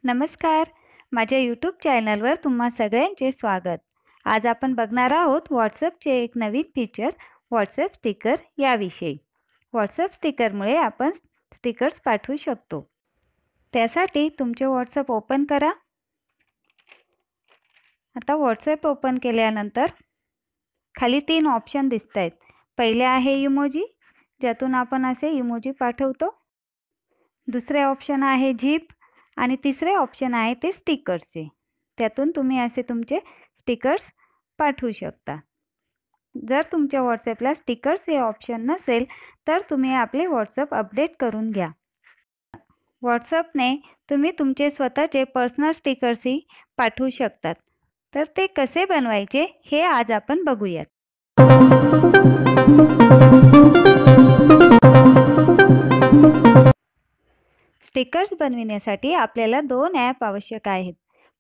नमस्कार. माझ्या यूट्यूब चॅनलवर तुम्हा सगळ्यांचे स्वागत. आज आपण बघणार आहोत व्हॉट्सअपचे एक नवीन फीचर व्हॉट्सअप स्टिकर याविषयी. व्हॉट्सअप स्टिकरमुळे आपण स्टिकर्स पाठवू शकतो. त्यासाठी तुमचे व्हॉट्सअप ओपन करा. आता व्हॉट्सअप ओपन केल्यानंतर खाली 3 ऑप्शन दिसत आहेत. पहिले आहे इमोजी, ज्यातून आपण असे इमोजी पाठवतो. दुसरे ऑप्शन आहे झिप आणि तिसरे ऑप्शन आहे ते स्टिकर्सचे. त्यातून तुम्ही असे तुमचे स्टिकर्स पाठवू शकता. जर तुमच्या व्हॉट्सअपला स्टिकर्स हे ऑप्शन नसेल तर तुम्ही आपले व्हॉट्सअप अपडेट करून घ्या. व्हॉट्सअपने तुम्ही तुमचे स्वतःचे पर्सनल स्टिकर्सही पाठवू शकतात. तर ते कसे बनवायचे हे आज आपण बघूयात. स्टिकर्स बनविण्यासाठी आपल्याला 2 ॲप आवश्यक आहेत.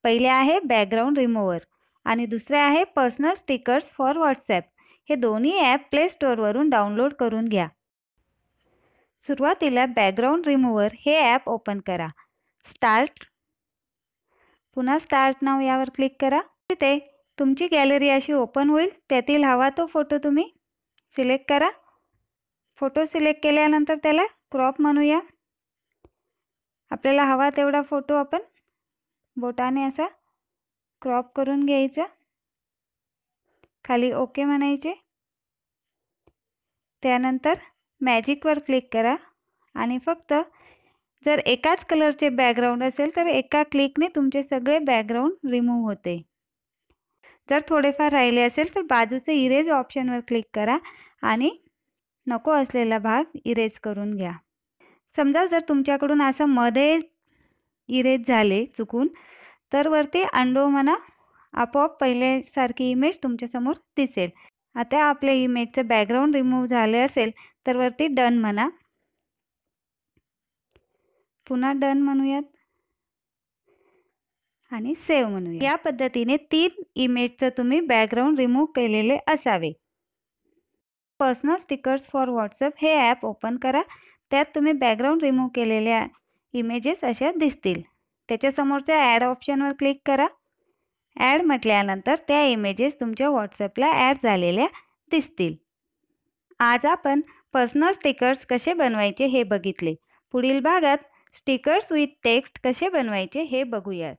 पहिले आहे बॅकग्राऊंड रिमूव्हर आणि दुसरे आहे पर्सनल स्टिकर्स फॉर व्हॉट्सॲप. हे दोन्ही ॲप प्ले स्टोअरवरून डाउनलोड करून घ्या. सुरुवातीला बॅकग्राऊंड रिमूव्हर हे ॲप ओपन करा. स्टार्ट, पुन्हा स्टार्ट नाव यावर क्लिक करा. तिथे तुमची गॅलरी अशी ओपन होईल. त्यातील हवा तो फोटो तुम्ही सिलेक्ट करा. फोटो सिलेक्ट केल्यानंतर त्याला क्रॉप म्हणूया. आपल्याला हवा तेवढा फोटो आपण बोटाने असा क्रॉप करून घ्यायचा. खाली ओके म्हणायचे. त्यानंतर मॅजिकवर क्लिक करा आणि फक्त जर एकाच कलरचे बॅकग्राऊंड असेल तर एका क्लिकने तुमचे सगळे बॅकग्राऊंड रिमूव्ह होते. जर थोडेफार राहिले असेल तर बाजूचे इरेज ऑप्शनवर क्लिक करा आणि नको असलेला भाग इरेज करून घ्या. समजा जर तुमच्याकडून असं मध्ये इरेज झाले चुकून तर वरती अंडो म्हणा. आपोआप पहिल्यासारखी इमेज तुमच्यासमोर दिसेल. आता आपल्या इमेजचं बॅकग्राऊंड रिमूव्ह झाले असेल तर वरती डन म्हणा. पुन्हा डन म्हणूयात आणि सेव्ह म्हणूया. या पद्धतीने 3 इमेजचं तुम्ही बॅकग्राऊंड रिमूव्ह केलेले असावे. पर्सनल स्टिकर्स फॉर व्हॉट्सअप हे ॲप ओपन करा. त्यात तुम्ही बॅकग्राऊंड रिमूव्ह केलेल्या इमेजेस अशा दिसतील. त्याच्यासमोरच्या ॲड ऑप्शनवर क्लिक करा. ॲड म्हटल्यानंतर त्या इमेजेस तुमच्या व्हॉट्सअपला ॲड झालेल्या दिसतील. आज आपण पर्सनल स्टिकर्स कसे बनवायचे हे बघितले. पुढील भागात स्टिकर्स विथ टेक्स्ट कसे बनवायचे हे बघूयात.